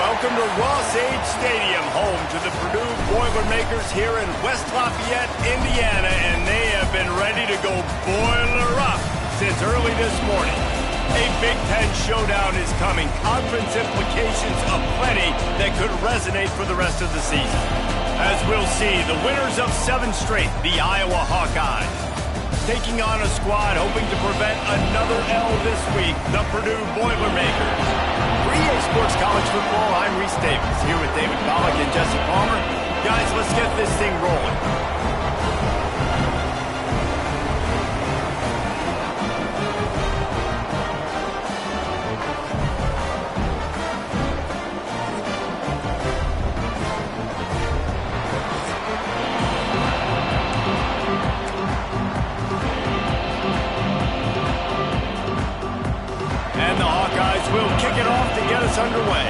Welcome to Ross-Age Stadium, home to the Purdue Boilermakers here in West Lafayette, Indiana, and they have been ready to go boiler up since early this morning. A Big Ten showdown is coming, conference implications aplenty that could resonate for the rest of the season. As we'll see, the winners of 7 straight, the Iowa Hawkeyes, taking on a squad hoping to prevent another L this week, the Purdue Boilermakers. For EA Sports College Football, I'm Reese Davis, here with David Pollack and Jesse Palmer. Guys, let's get this thing rolling. And the Hawkeyes will kick it off to get us underway.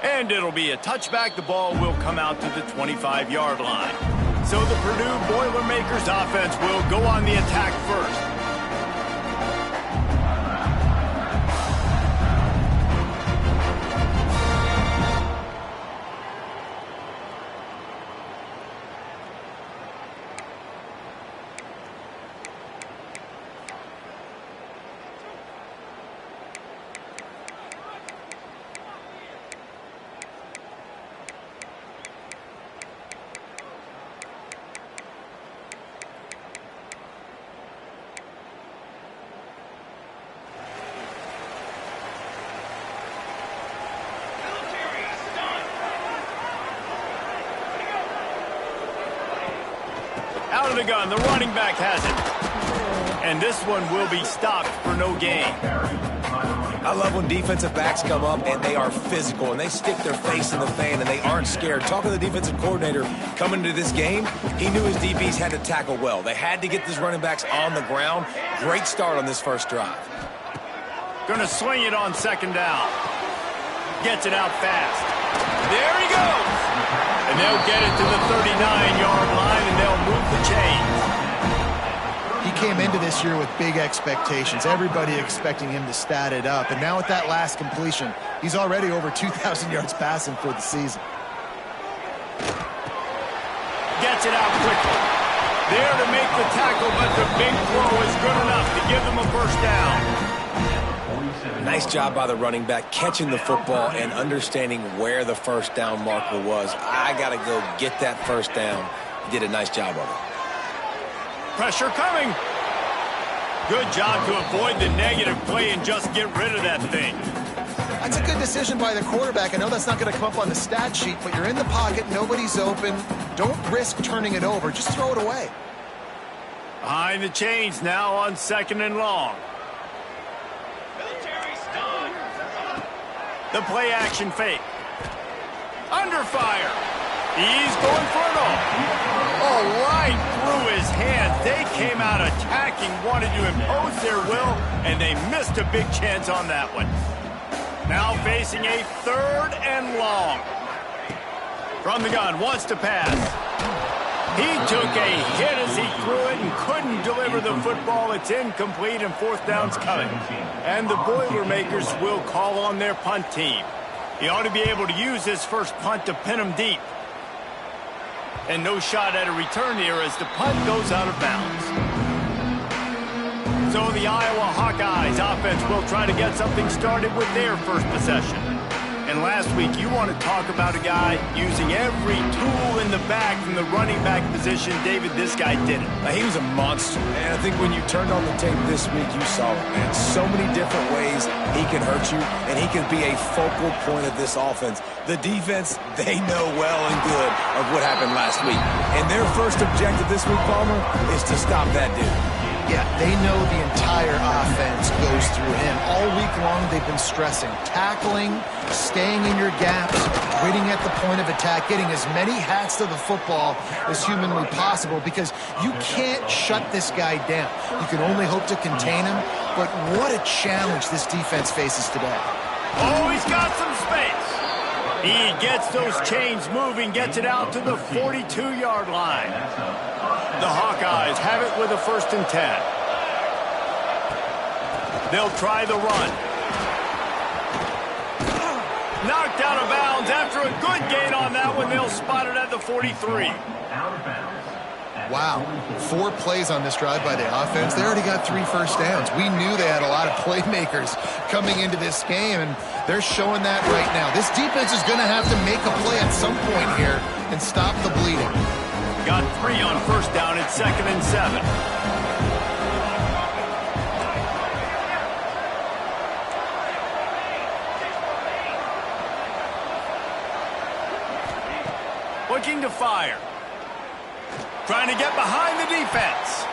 And it'll be a touchback. The ball will come out to the 25-yard line. So the Purdue Boilermakers offense will go on the attack first. Out of the gun, the running back has it. And this one will be stopped for no gain. I love when defensive backs come up and they are physical and they stick their face in the fan and they aren't scared. Talking to the defensive coordinator coming into this game, he knew his DBs had to tackle well. They had to get these running backs on the ground. Great start on this first drive. Gonna swing it on second down. Gets it out fast. There he goes. And they'll get it to the 39-yard line, and they'll move the chains. He came into this year with big expectations. Everybody expecting him to stat it up. And now with that last completion, he's already over 2,000 yards passing for the season. Gets it out quickly. There to make the tackle, but the big throw is good enough to give them a first down. Nice job by the running back catching the football and understanding where the first down marker was. I got to go get that first down. He did a nice job of it. Pressure coming. Good job to avoid the negative play and just get rid of that thing. That's a good decision by the quarterback. I know that's not going to come up on the stat sheet, but you're in the pocket, nobody's open. Don't risk turning it over. Just throw it away. Behind the chains now on 2nd and long. The play action fake. Under fire. He's going for it all. Oh, right through his hands. They came out attacking, wanted to impose their will, and they missed a big chance on that one. Now facing a 3rd and long. From the gun, wants to pass. He took a hit as he threw it and couldn't deliver the football. It's incomplete and 4th down's coming. And the Boilermakers will call on their punt team. He ought to be able to use his first punt to pin him deep. And no shot at a return here as the punt goes out of bounds. So the Iowa Hawkeyes offense will try to get something started with their first possession. And last week, you want to talk about a guy using every tool in the bag from the running back position. David, this guy did it. He was a monster, and I think when you turned on the tape this week, you saw it, man. So many different ways he can hurt you, and he can be a focal point of this offense. The defense, they know well and good of what happened last week. And their first objective this week, Palmer, is to stop that dude. Yeah, they know the entire offense goes through him. All week long, they've been stressing tackling, staying in your gaps, waiting at the point of attack, getting as many hats to the football as humanly possible because you can't shut this guy down. You can only hope to contain him, but what a challenge this defense faces today. Oh, he's got some space. He gets those chains moving, gets it out to the 42-yard line. The Hawkeyes have it with a 1st and 10. They'll try the run. Knocked out of bounds after a good gain on that one. They'll spot it at the 43. Wow, 4 plays on this drive by the offense. They already got 3 first downs. We knew they had a lot of playmakers coming into this game, and they're showing that right now. This defense is going to have to make a play at some point here and stop the bleeding. Got 3 on 1st down. It's 2nd and 7. Looking to fire. Trying to get behind the defense.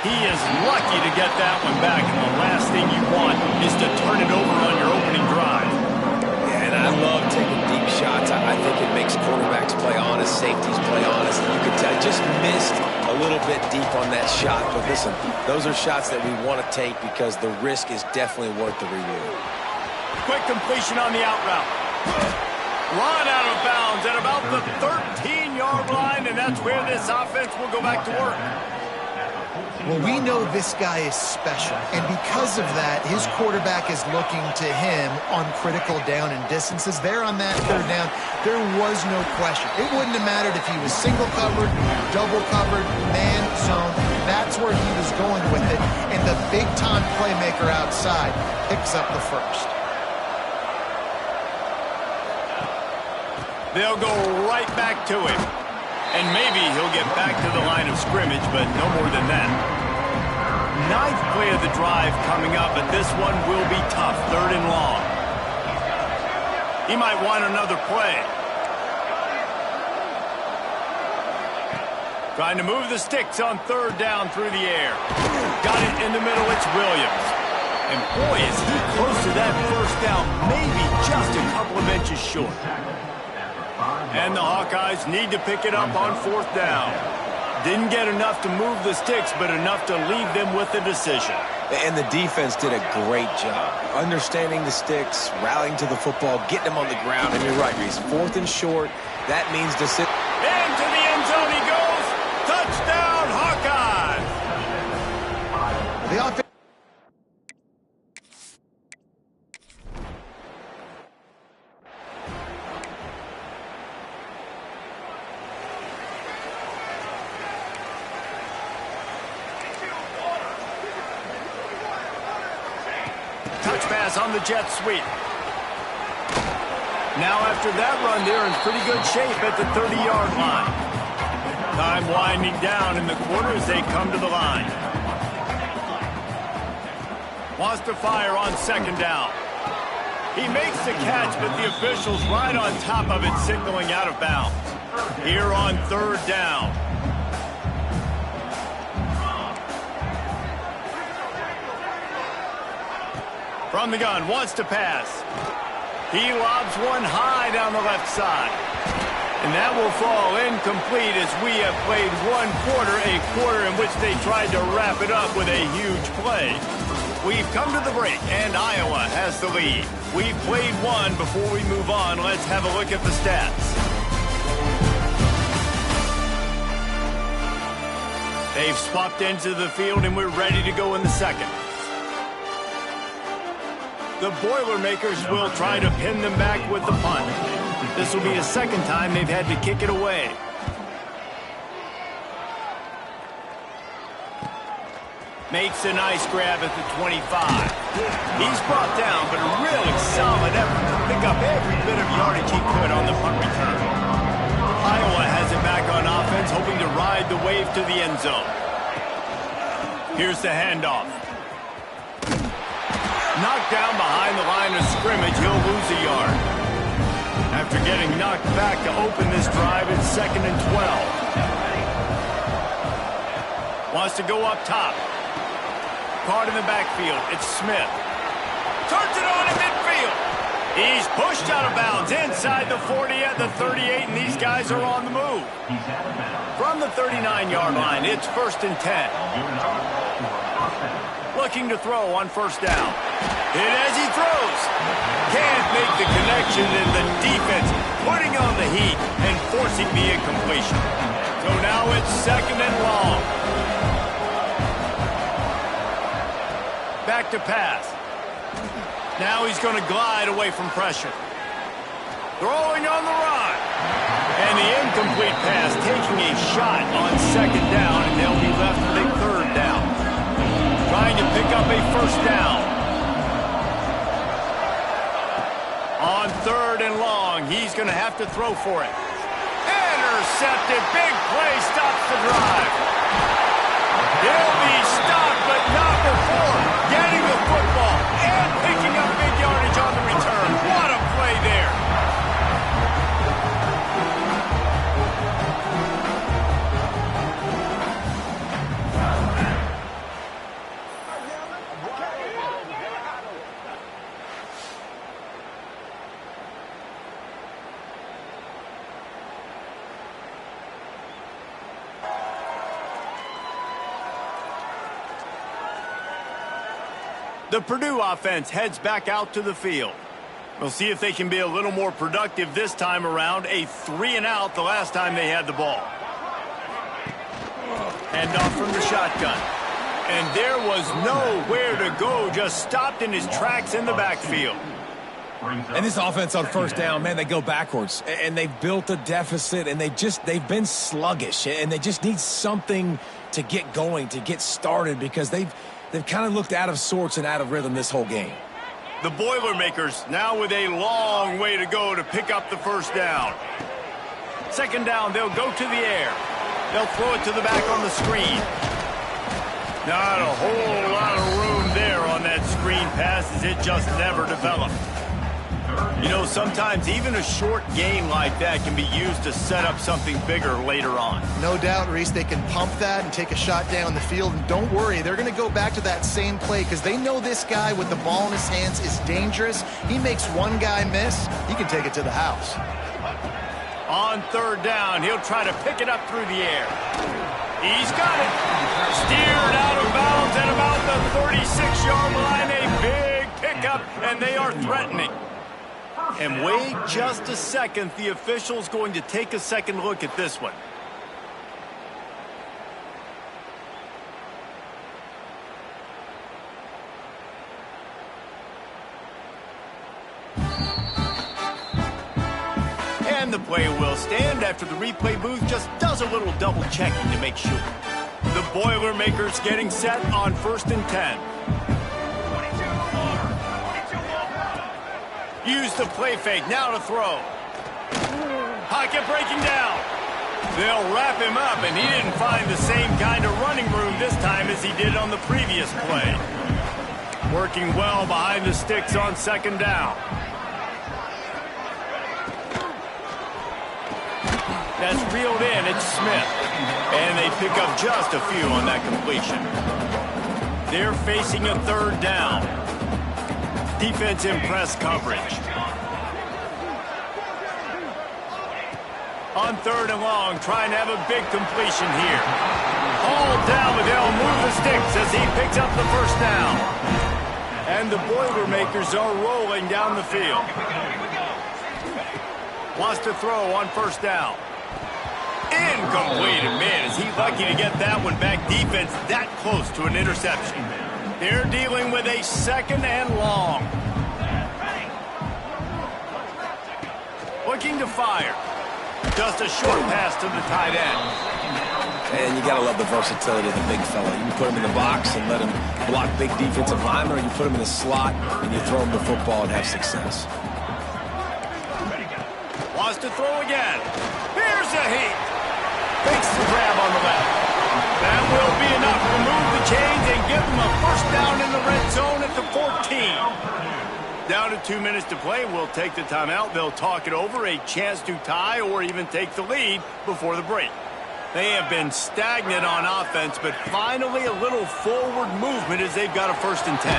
He is lucky to get that one back, and the last thing you want is to turn it over on your opening drive. Yeah, and I love taking deep shots. I think it makes quarterbacks play honest, safeties play honest. You could tell, just missed a little bit deep on that shot. But listen, those are shots that we want to take because the risk is definitely worth the reward. Quick completion on the out route. Run out of bounds at about the 13-yard line, and that's where this offense will go back to work. Well, we know this guy is special, and because of that, his quarterback is looking to him on critical down and distances. There on that 3rd down, there was no question. It wouldn't have mattered if he was single covered, double covered, man zone. That's where he was going with it, and the big-time playmaker outside picks up the 1st. They'll go right back to him. And maybe he'll get back to the line of scrimmage, but no more than that. 9th play of the drive coming up, but this one will be tough. 3rd and long. He might want another play. Trying to move the sticks on 3rd down through the air. Got it in the middle. It's Williams. And boy, is he close to that 1st down. Maybe just a couple of inches short. And the Hawkeyes need to pick it up on 4th down. Didn't get enough to move the sticks, but enough to leave them with the decision. And the defense did a great job. Understanding the sticks, rallying to the football, getting them on the ground. And you're right, Reese. 4th and short, that means decision. Into the end zone he goes. Touchdown, Hawkeyes. The offense. Touch pass on the jet sweep. Now after that run, they're in pretty good shape at the 30-yard line. Time winding down in the quarter as they come to the line. Wants to fire on 2nd down. He makes the catch, but the official's right on top of it, signaling out of bounds. Here on 3rd down. From the gun, wants to pass. He lobs one high down the left side. And that will fall incomplete as we have played 1 quarter, a quarter in which they tried to wrap it up with a huge play. We've come to the break, and Iowa has the lead. We've played 1. Before we move on, let's have a look at the stats. They've swapped into the field, and we're ready to go in the 2nd. The Boilermakers will try to pin them back with the punt. This will be the 2nd time they've had to kick it away. Makes a nice grab at the 25. He's brought down, but a really solid effort to pick up every bit of yardage he could on the punt return. Iowa has it back on offense, hoping to ride the wave to the end zone. Here's the handoff. Knocked down behind the line of scrimmage, he'll lose a yard. After getting knocked back to open this drive, it's 2nd and 12. Wants to go up top. Caught in the backfield, it's Smith. Turns it on in midfield. He's pushed out of bounds inside the 40 at the 38, and these guys are on the move. From the 39-yard line, it's 1st and 10. Looking to throw on 1st down. Hit as he throws. Can't make the connection, and the defense putting on the heat and forcing the incompletion. So now it's second and long. Back to pass. Now he's going to glide away from pressure. Throwing on the run. And the incomplete pass taking a shot on second down, and they'll be left with a third down. Trying to pick up a first down. On third and long, he's going to have to throw for it. Intercepted. Big play stops the drive. He'll be stopped, but not before getting the football and picking up big yardage on the return. What a play there. The Purdue offense heads back out to the field. We'll see if they can be a little more productive this time around. A 3-and-out the last time they had the ball. Hand off from the shotgun. And there was nowhere to go, just stopped in his tracks in the backfield. And this offense on first down, man, they go backwards. And they've built a deficit, and they've been sluggish. And they just need something to get going, to get started, because they've kind of looked out of sorts and out of rhythm this whole game. The Boilermakers now with a long way to go to pick up the first down. Second down, they'll go to the air. They'll throw it to the back on the screen. Not a whole lot of room there on that screen pass, as it just never developed. You know, sometimes even a short gain like that can be used to set up something bigger later on. No doubt, Reese, they can pump that and take a shot down the field. And don't worry, they're going to go back to that same play because they know this guy with the ball in his hands is dangerous. He makes one guy miss, he can take it to the house. On third down, he'll try to pick it up through the air. He's got it. Steered out of bounds at about the 36-yard line. A big pickup, and they are threatening. And wait just a second. The official's going to take a second look at this one. And the play will stand after the replay booth just does a little double checking to make sure. The Boilermakers getting set on 1st and 10. Use the play fake, now to throw. Pocket breaking down. They'll wrap him up, and he didn't find the same kind of running room this time as he did on the previous play. Working well behind the sticks on second down. That's reeled in, it's Smith. And they pick up just a few on that completion. They're facing a third down. Defense in press coverage. On third and long, trying to have a big completion here. All down, but they'll move the sticks as he picks up the first down. And the Boilermakers are rolling down the field. Wants to throw on first down. Incomplete, and man, is he lucky to get that one back. Defense that close to an interception. They're dealing with a second and long. Looking to fire. Just a short pass to the tight end. And you got to love the versatility of the big fella. You can put him in the box and let him block big defensive linemen, or you put him in the slot and you throw him the football and have success. Wants to throw again. Here's a heat. Fakes the grab on the left. That will be enough to move the chains and give them a first down in the red zone at the 14. Down to 2 minutes to play. We'll take the timeout. They'll talk it over. A chance to tie or even take the lead before the break. They have been stagnant on offense, but finally a little forward movement as they've got a 1st and 10.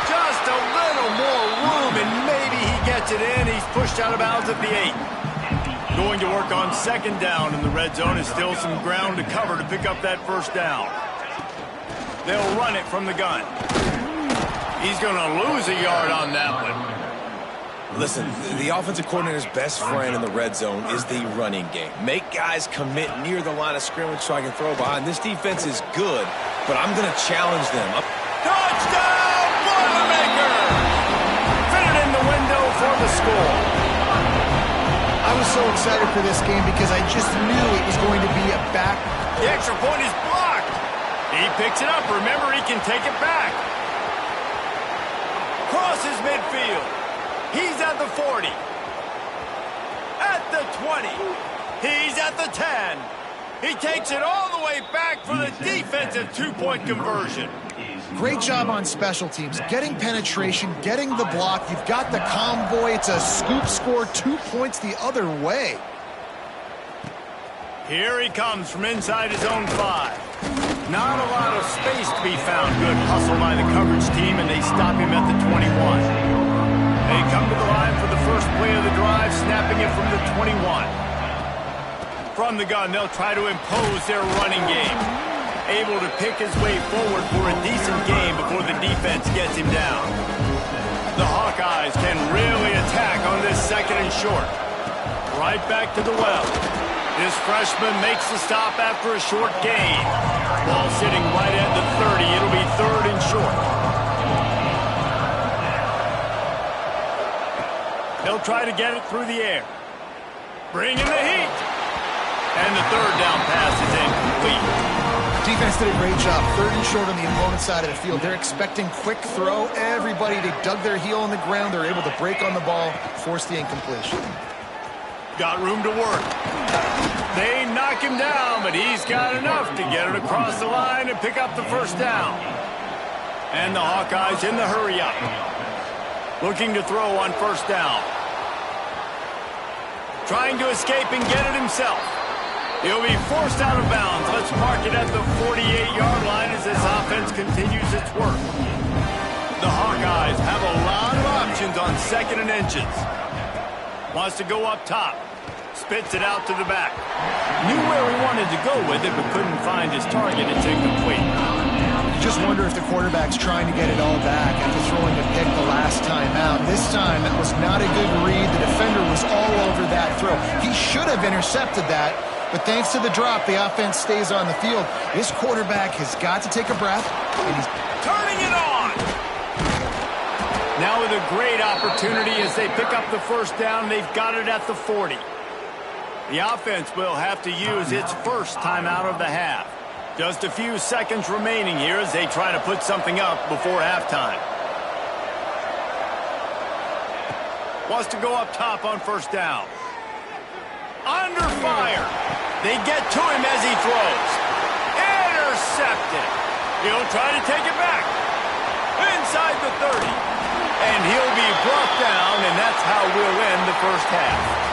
Just a little more room, and maybe he gets it in. He's pushed out of bounds at the 8. Going to work on second down in the red zone. Is still some ground to cover to pick up that first down. They'll run it from the gun. He's going to lose a yard on that one. Listen, the offensive coordinator's best friend in the red zone is the running game. Make guys commit near the line of scrimmage so I can throw behind. This defense is good, but I'm going to challenge them. Touchdown, Boilermaker! Fitted in the window for the score. I was so excited for this game because I just knew it was going to be a back. The extra point is blocked. He picks it up. Remember, he can take it back. Crosses midfield. He's at the 40. At the 20. He's at the 10. He takes it all the way back for the defensive two-point conversion. Great job on special teams. Getting penetration, getting the block. You've got the convoy. It's a scoop score, 2 points the other way. Here he comes from inside his own 5. Not a lot of space to be found. Good hustle by the coverage team, and they stop him at the 21. They come to the line for the first play of the drive, snapping it from the 21. From the gun, they'll try to impose their running game. Able to pick his way forward for a decent game before the defense gets him down. The Hawkeyes can really attack on this second and short. Right back to the well. This freshman makes the stop after a short gain. Ball sitting right at the 30. It'll be third and short. They'll try to get it through the air. Bringing the heat. And the third down pass is incomplete. Defense did a great job. Third and short on the opponent's side of the field. They're expecting quick throw. Everybody, they dug their heel on the ground. They're able to break on the ball, force the incompletion. Got room to work. They knock him down, but he's got enough to get it across the line and pick up the first down. And the Hawkeyes in the hurry-up. Looking to throw on first down. Trying to escape and get it himself. He'll be forced out of bounds. Let's mark it at the 48-yard line as this offense continues its work. The Hawkeyes have a lot of options on second and inches. Wants to go up top. Spits it out to the back. Knew where he wanted to go with it, but couldn't find his target. It's incomplete. You just wonder if the quarterback's trying to get it all back after throwing a pick the last time out. This time, that was not a good read. The defender was all over that throw. He should have intercepted that, but thanks to the drop, the offense stays on the field. This quarterback has got to take a breath, and he's turning it on. Now with a great opportunity as they pick up the first down. They've got it at the 40. The offense will have to use its first timeout of the half. Just a few seconds remaining here as they try to put something up before halftime. Wants to go up top on first down. Under fire. They get to him as he throws. Intercepted. He'll try to take it back. Inside the 30. And he'll be brought down, and that's how we'll end the first half.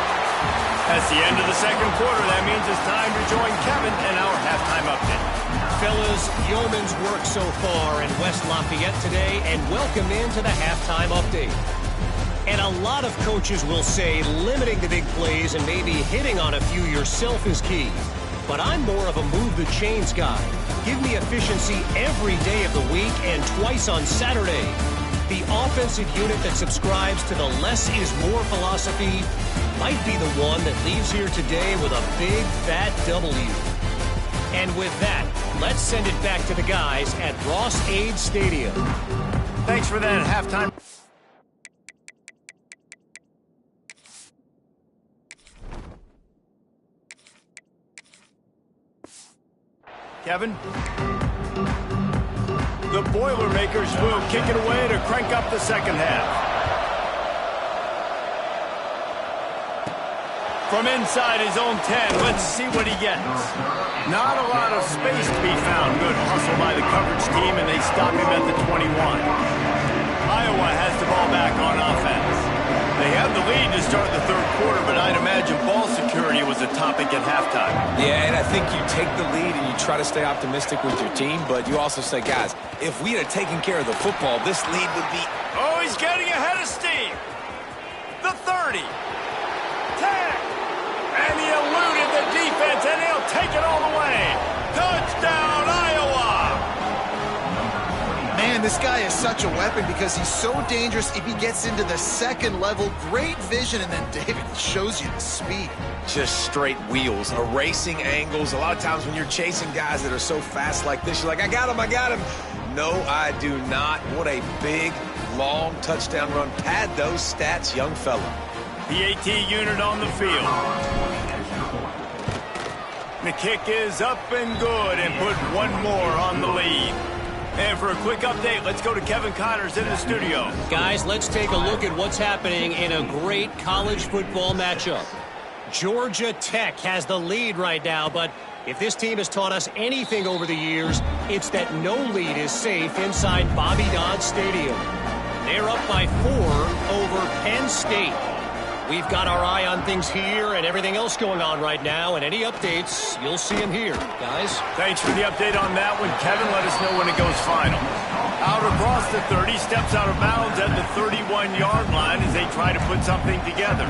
That's the end of the second quarter. That means it's time to join Kevin and our halftime update. Fellas, yeoman's work so far in West Lafayette today, and welcome into the halftime update. And a lot of coaches will say limiting the big plays and maybe hitting on a few yourself is key. But I'm more of a move the chains guy. Give me efficiency every day of the week and twice on Saturday. The offensive unit that subscribes to the less is more philosophy might be the one that leaves here today with a big fat W. And with that, let's send it back to the guys at Ross-Ade Stadium. Thanks for that halftime. Kevin? The Boilermakers will kick it away to crank up the second half. From inside his own 10, let's see what he gets. Not a lot of space to be found. Good hustle by the coverage team, and they stop him at the 21. Iowa has the ball back on offense. They have the lead to start the third quarter, but I'd imagine ball security was a topic at halftime. Yeah, and I think you take the lead and you try to stay optimistic with your team, but you also say, guys, if we had taken care of the football, this lead would be... Oh, he's getting ahead of steam. The 30. 10. And he eluded the defense, and he'll take it all the way. Touchdown, Iowa! Man, Man, this guy is such a weapon because he's so dangerous if he gets into the second level. Great vision, and then David shows you the speed. Just straight wheels, erasing angles. A lot of times when you're chasing guys that are so fast like this, you're like, I got him, I got him. No, I do not. What a big, long touchdown run. Pad those stats, young fella. The AT unit on the field. The kick is up and good and put one more on the lead. And for a quick update, let's go to Kevin Connors in the studio. Guys, let's take a look at what's happening in a great college football matchup. Georgia Tech has the lead right now, but if this team has taught us anything over the years, it's that no lead is safe inside Bobby Dodd Stadium. They're up by 4 over Penn State. We've got our eye on things here and everything else going on right now, and any updates, you'll see them here. Guys? Thanks for the update on that one, Kevin. Let us know when it goes final. Out across the 30, steps out of bounds at the 31-yard line as they try to put something together.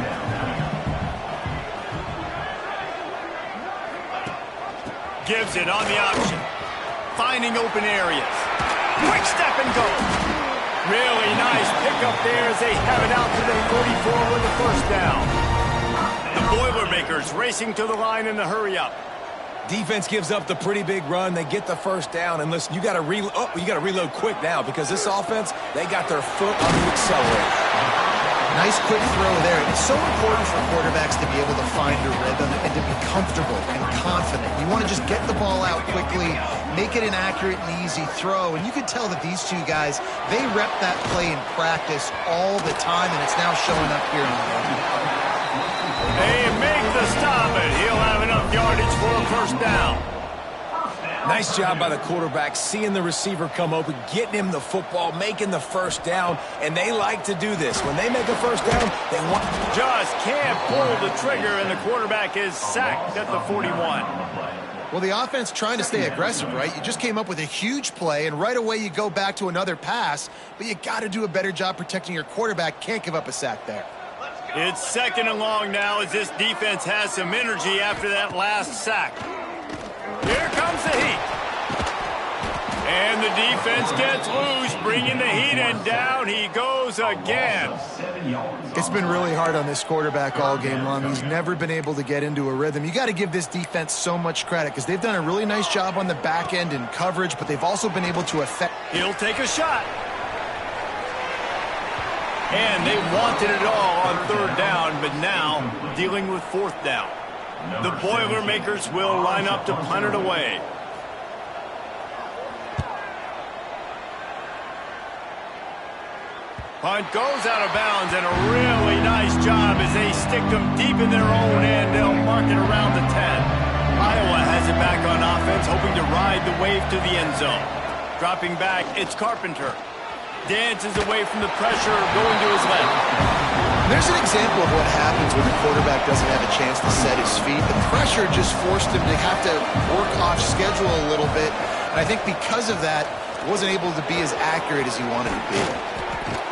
Gives it on the option. Finding open areas. Quick step and go. Really nice pickup there as they have it out to the 44 with the first down. The Boilermakers racing to the line in the hurry-up. Defense gives up the pretty big run. They get the first down. And listen, you got to reload quick now because this offense, they got their foot on the accelerator. Nice quick throw there. It's so important for quarterbacks to be able to find a rhythm and to be comfortable and confident. You want to just get the ball out quickly, make it an accurate and easy throw. And you can tell that these two guys, they rep that play in practice all the time, and it's now showing up here in the game. They make the stop, and he'll have enough yardage for a first down. Nice job by the quarterback, seeing the receiver come open, getting him the football, making the first down, and they like to do this. When they make a first down, they want... Just can't pull the trigger, and the quarterback is sacked at the 41. Well, the offense trying to stay aggressive, right? You just came up with a huge play, and right away you go back to another pass, but you got to do a better job protecting your quarterback. Can't give up a sack there. It's second and long now as this defense has some energy after that last sack. Here comes the heat. And the defense gets loose, bringing the heat, and down he goes again. It's been really hard on this quarterback all game long. He's never been able to get into a rhythm. You got to give this defense so much credit because they've done a really nice job on the back end in coverage, but they've also been able to affect... He'll take a shot. And they wanted it all on third down, but now dealing with fourth down. The Boilermakers will line up to punt it away. Punt goes out of bounds, and a really nice job as they stick them deep in their own end. They'll mark it around the 10. Iowa has it back on offense, hoping to ride the wave to the end zone. Dropping back, it's Carpenter. Dances away from the pressure, going to his left. There's an example of what happens when the quarterback doesn't have a chance to set his feet. The pressure just forced him to have to work off schedule a little bit. And I think because of that, he wasn't able to be as accurate as he wanted to be.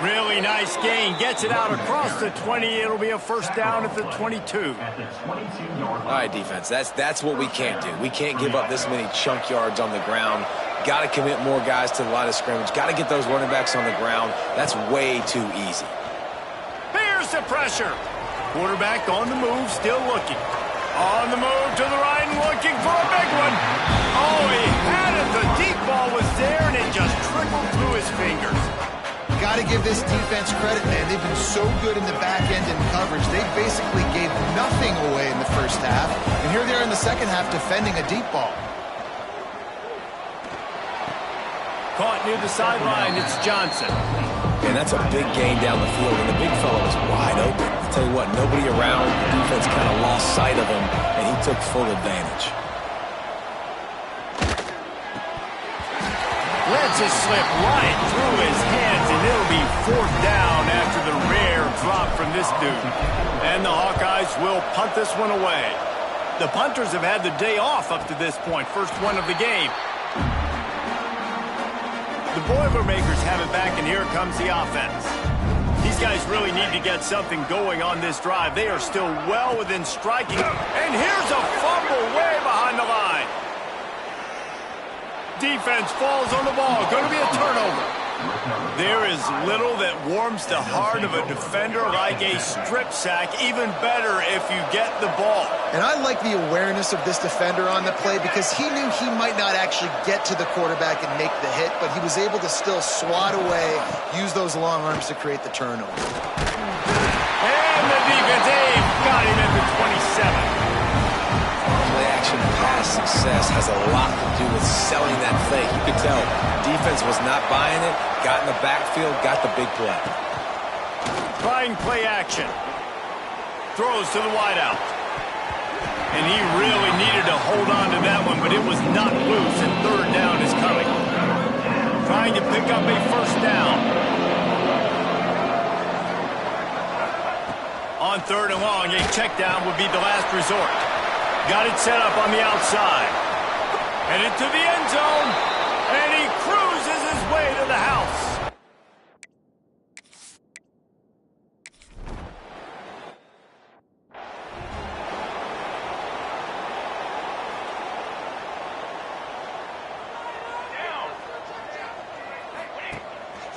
Really nice gain. Gets it out across the 20. It'll be a first down at the 22. All right, defense, that's what we can't do. We can't give up this many chunk yards on the ground. Got to commit more guys to the line of scrimmage. Got to get those running backs on the ground. That's way too easy. Here's the pressure. Quarterback on the move, still looking. On the move to the right and looking for a big one. Oh, he had it. The deep ball was there, and it just trickled through his fingers. Got to give this defense credit, man. They've been so good in the back end in coverage. They basically gave nothing away in the first half. And here they are in the second half defending a deep ball. Caught near the sideline, it's Johnson. And that's a big gain down the field, and the big fella was wide open. I'll tell you what, nobody around, the defense kind of lost sight of him, and he took full advantage. Lets it slip right through his hands, and it'll be fourth down after the rare drop from this dude. And the Hawkeyes will punt this one away. The punters have had the day off up to this point, first one of the game. The Boilermakers have it back, and here comes the offense. These guys really need to get something going on this drive. They are still well within striking. And here's a fumble way behind the line. Defense falls on the ball. Going to be a turnover. There is little that warms the heart of a defender like a strip sack, even better if you get the ball. And I like the awareness of this defender on the play because he knew he might not actually get to the quarterback and make the hit, but he was able to still swat away, use those long arms to create the turnover. And the defense got him at the 27. Play-action pass success has a lot to do with selling that fake. You could tell defense was not buying it, got in the backfield, got the big play. Trying play action. Throws to the wideout. And he really needed to hold on to that one, but it was not loose, and third down is coming. Trying to pick up a first down. On third and long, a check down would be the last resort. Got it set up on the outside. And into the end zone. And he cruises his way to the house.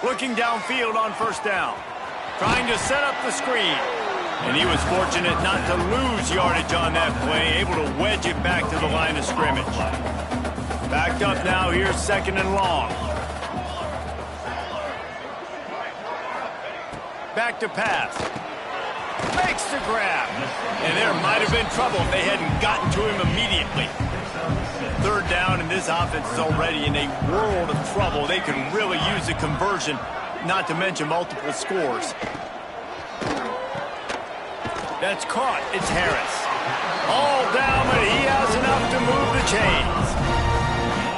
Looking downfield on first down. Trying to set up the screen. And he was fortunate not to lose yardage on that play, able to wedge it back to the line of scrimmage. Backed up now, here's second and long. Back to pass. Makes the grab. And there might have been trouble if they hadn't gotten to him immediately. Third down, and this offense is already in a world of trouble. They can really use a conversion, not to mention multiple scores. That's caught. It's Harris. All down, but he has enough to move the chains.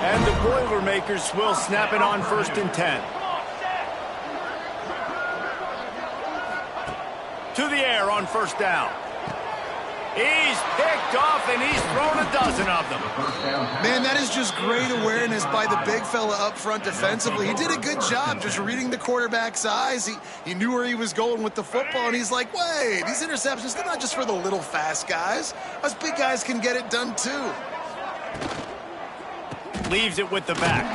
And the Boilermakers will snap it on first and 10. To the air on first down. He's picked off, and he's thrown a dozen of them. Man, that is just great awareness by the big fella up front defensively. He did a good job just reading the quarterback's eyes. He knew where he was going with the football, and he's like, wait, these interceptions, they're not just for the little fast guys. Us big guys can get it done too. Leaves it with the back.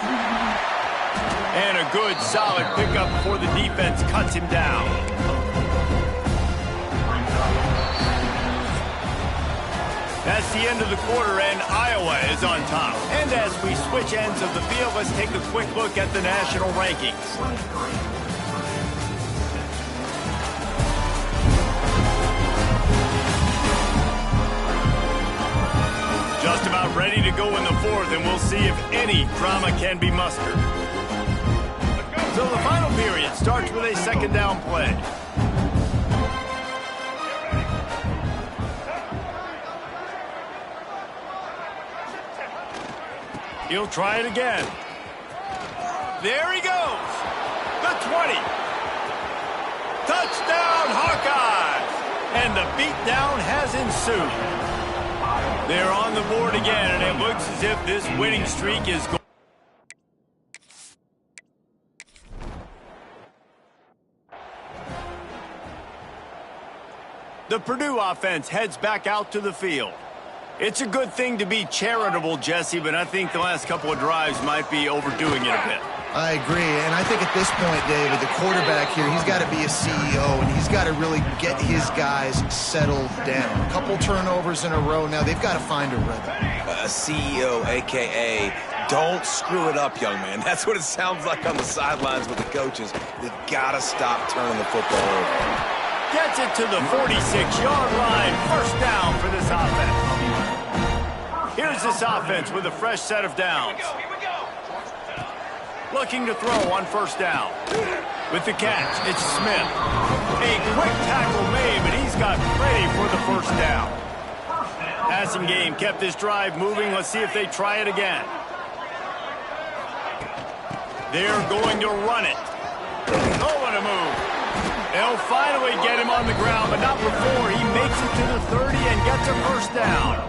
And a good, solid pickup before the defense cuts him down. That's the end of the quarter, and Iowa is on top. And as we switch ends of the field, let's take a quick look at the national rankings. Just about ready to go in the fourth, and we'll see if any drama can be mustered. So the final period starts with a second down play. He'll try it again. There he goes. The 20. Touchdown, Hawkeyes. And the beatdown has ensued. They're on the board again, and it looks as if this winning streak is going. The Purdue offense heads back out to the field. It's a good thing to be charitable, Jesse, but I think the last couple of drives might be overdoing it a bit. I agree, and I think at this point, David, the quarterback here, he's got to be a CEO, and he's got to really get his guys settled down. A couple turnovers in a row now. They've got to find a rhythm. A CEO, a.k.a. don't screw it up, young man. That's what it sounds like on the sidelines with the coaches. They've got to stop turning the football over. Gets it to the 46-yard line. First down for this offense. Here's this offense with a fresh set of downs. Looking to throw on first down. With the catch, it's Smith. A quick tackle made, but he's got plenty for the first down. Passing game kept this drive moving. Let's see if they try it again. They're going to run it. Oh, what a move. They'll finally get him on the ground, but not before he makes it to the 30 and gets a first down.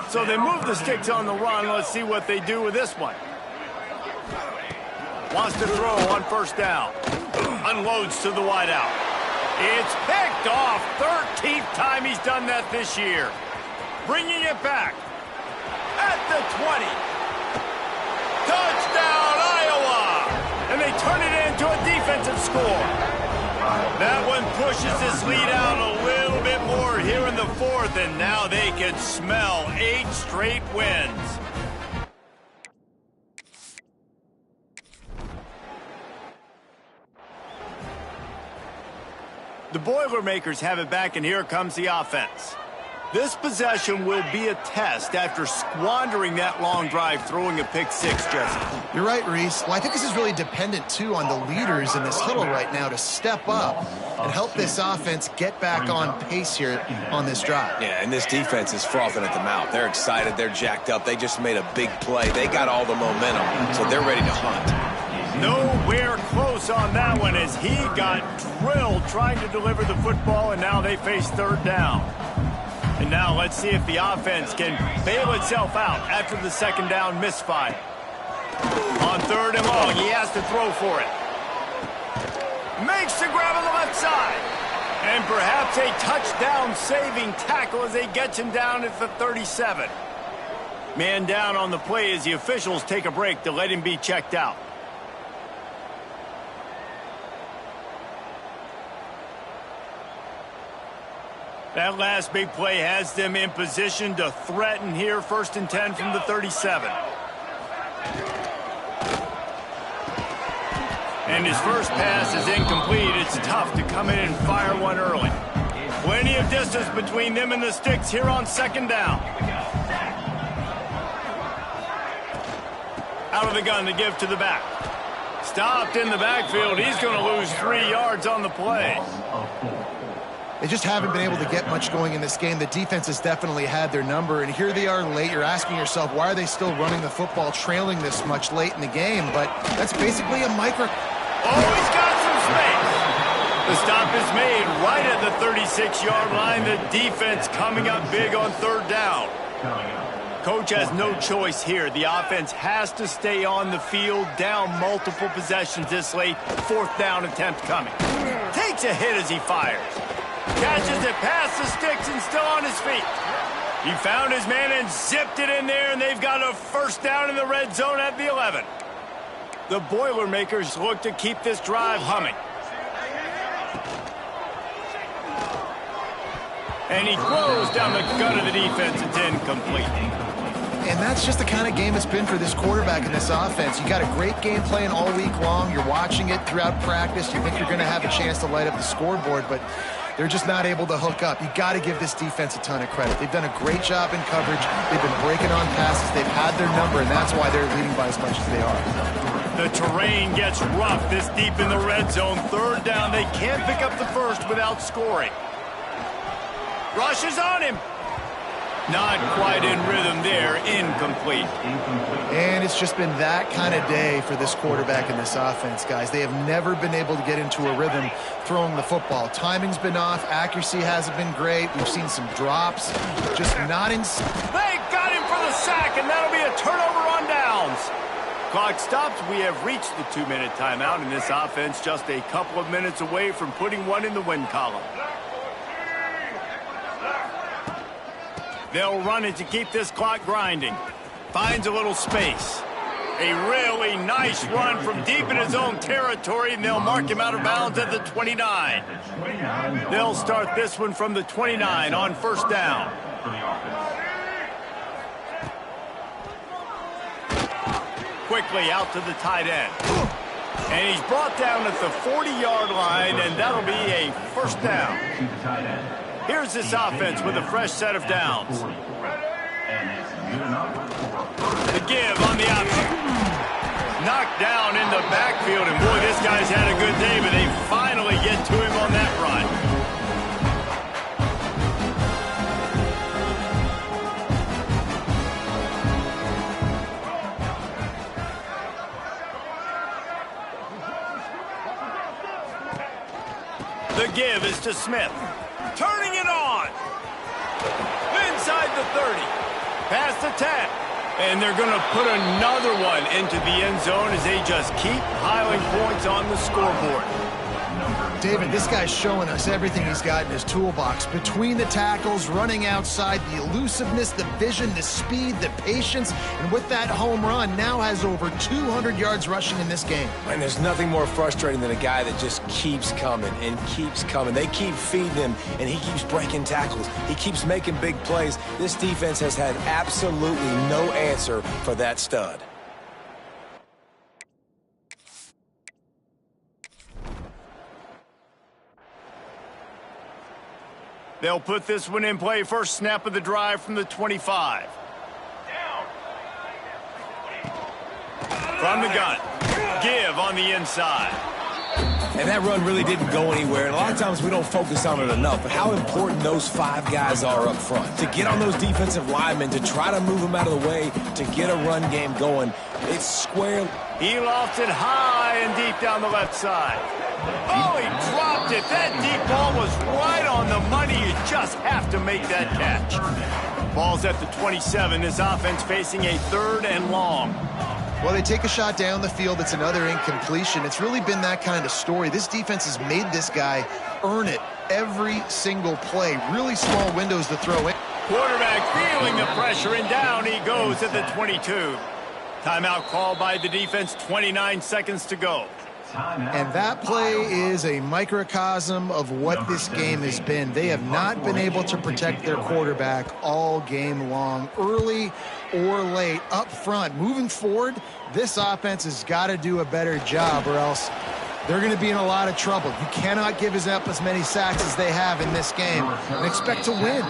So they move the sticks on the run. Let's see what they do with this one. Wants to throw on first down. Unloads to the wideout. It's picked off. 13th time he's done that this year. Bringing it back. At the 20. Touchdown, Iowa! And they turn it into a defensive score. That one pushes this lead out a little bit more here in the fourth, and now they can smell 8 straight wins. The Boilermakers have it back, and here comes the offense. This possession will be a test after squandering that long drive, throwing a pick six, Jesse. You're right, Reese. Well, I think this is really dependent, too, on the leaders in this huddle right now to step up and help this offense get back on pace here on this drive. Yeah, and this defense is frothing at the mouth. They're excited. They're jacked up. They just made a big play. They got all the momentum, so they're ready to hunt. Nowhere close on that one as he got drilled trying to deliver the football, and now they face third down. And now let's see if the offense can bail itself out after the second down misfire. On third and long, he has to throw for it. Makes the grab on the left side. And perhaps a touchdown-saving tackle as they get him down at the 37. Man down on the play as the officials take a break to let him be checked out. That last big play has them in position to threaten here, 1st and 10 from the 37. And his first pass is incomplete. It's tough to come in and fire one early. Plenty of distance between them and the sticks here on second down. Out of the gun to give to the back. Stopped in the backfield. He's going to lose 3 yards on the play. They just haven't been able to get much going in this game. The defense has definitely had their number, and here they are late. You're asking yourself, why are they still running the football, trailing this much late in the game? But that's basically a micro... Oh, he's got some space. The stop is made right at the 36-yard line. The defense coming up big on third down. Coach has no choice here. The offense has to stay on the field, down multiple possessions this late. 4th down attempt coming. Takes a hit as he fires. Catches it past the sticks and still on his feet. He found his man and zipped it in there, and they've got a first down in the red zone at the 11. The Boilermakers look to keep this drive humming. And he throws down the gut of the defense. It's incomplete. And that's just the kind of game it's been for this quarterback in this offense. You got a great game plan all week long. You're watching it throughout practice. You think you're going to have a chance to light up the scoreboard, but they're just not able to hook up. You got to give this defense a ton of credit. They've done a great job in coverage. They've been breaking on passes. They've had their number, and that's why they're leading by as much as they are. The terrain gets rough this deep in the red zone. Third down. They can't pick up the first without scoring. Rushes on him. Not quite in rhythm there. Incomplete. And it's just been that kind of day for this quarterback in this offense, guys. They have never been able to get into a rhythm throwing the football. Timing's been off. Accuracy hasn't been great. We've seen some drops. Just not in... They got him for the sack, and that'll be a turnover on downs. Clock stops. We have reached the 2-minute timeout, and this offense just a couple of minutes away from putting one in the win column. They'll run it to keep this clock grinding. Finds a little space. A really nice run from deep in his own territory, and they'll mark him out of bounds at the 29. They'll start this one from the 29 on first down. Quickly out to the tight end. And he's brought down at the 40-yard line, and that'll be a first down. Here's this offense with a fresh set of downs. The give on the option. Knocked down in the backfield, and boy, this guy's had a good day, but they finally get to him on that run. The give is to Smith. Turning it on. Inside the 30. Past the 10. And they're going to put another one into the end zone as they just keep piling points on the scoreboard. David, this guy's showing us everything he's got in his toolbox. Between the tackles, running outside, the elusiveness, the vision, the speed, the patience, and with that home run, now has over 200 yards rushing in this game. And there's nothing more frustrating than a guy that just keeps coming and keeps coming. They keep feeding him, and he keeps breaking tackles. He keeps making big plays. This defense has had absolutely no answer for that stud. They'll put this one in play. First snap of the drive from the 25. From the gun. Give on the inside. And that run really didn't go anywhere. And a lot of times we don't focus on it enough. But how important those 5 guys are up front. To get on those defensive linemen, to try to move them out of the way, to get a run game going. It's square. He lofted high and deep down the left side. Oh, he dropped it. That deep ball was right on the money. You just have to make that catch. Ball's at the 27. This offense facing a 3rd and long. Well, they take a shot down the field. It's another incompletion. It's really been that kind of story. This defense has made this guy earn it every single play. Really small windows to throw in. Quarterback feeling the pressure, and down he goes at the 22. Timeout called by the defense, 29 seconds to go. And that play is a microcosm of what this game has been. They have not been able to protect their quarterback all game long, early or late, up front. Moving forward, this offense has got to do a better job, or else they're going to be in a lot of trouble. You cannot give up as many sacks as they have in this game and expect to win.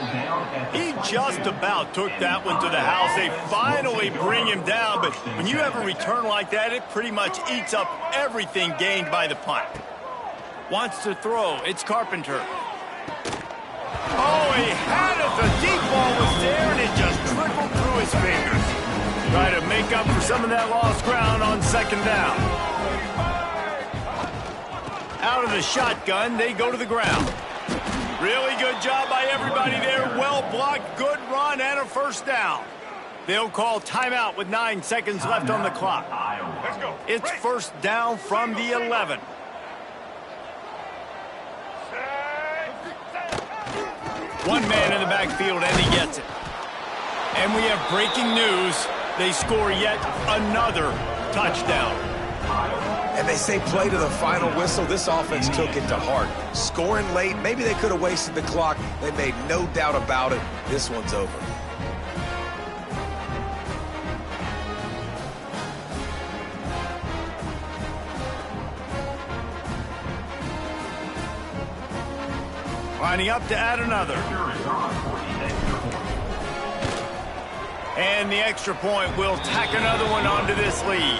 He just about took that one to the house. They finally bring him down, but when you have a return like that, it pretty much eats up everything gained by the punt. Wants to throw. It's Carpenter. Oh, he had it. The deep ball was there, and it just trickled through his fingers. Try to make up for some of that lost ground on 2nd down. Out of the shotgun, they go to the ground. Really good job by everybody there. Well blocked, good run, and a 1st down. They'll call timeout with 9 seconds left on the clock. Let's go. It's 1st down from the 11. One man in the backfield, and he gets it. And we have breaking news. They score yet another touchdown. And they say play to the final whistle. This offense took it to heart. Scoring late, maybe they could have wasted the clock. They made no doubt about it. This one's over. Lining up to add another. And the extra point will tack another one onto this lead.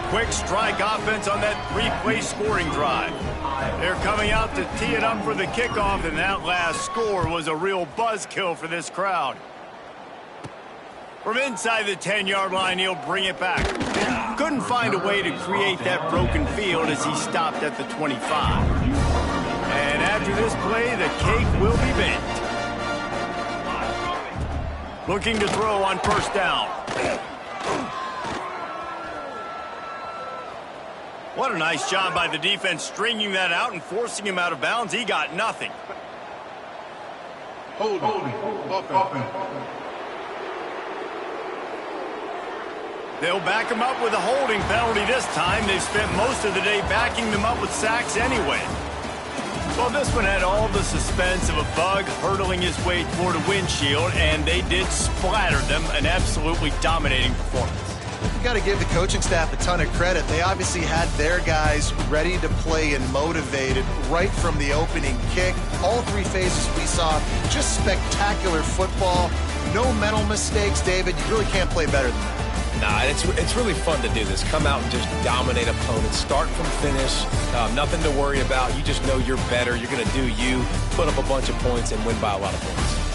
Quick strike offense on that 3-play scoring drive. They're coming out to tee it up for the kickoff, and that last score was a real buzzkill for this crowd. From inside the 10-yard line, he'll bring it back. Couldn't find a way to create that broken field as he stopped at the 25. And after this play, the cake will be baked. Looking to throw on 1st down. What a nice job by the defense stringing that out and forcing him out of bounds. He got nothing. Holding. They'll back him up with a holding penalty this time. They've spent most of the day backing them up with sacks anyway. Well, this one had all the suspense of a bug hurtling his way toward a windshield, and they did splatter them. An absolutely dominating performance. You've got to give the coaching staff a ton of credit. They obviously had their guys ready to play and motivated right from the opening kick. All 3 phases we saw, just spectacular football. No mental mistakes, David. You really can't play better than that. Nah, it's really fun to do this. Come out and just dominate opponents. Start from finish. Nothing to worry about. You just know you're better. You're going to do you, put up a bunch of points, and win by a lot of points.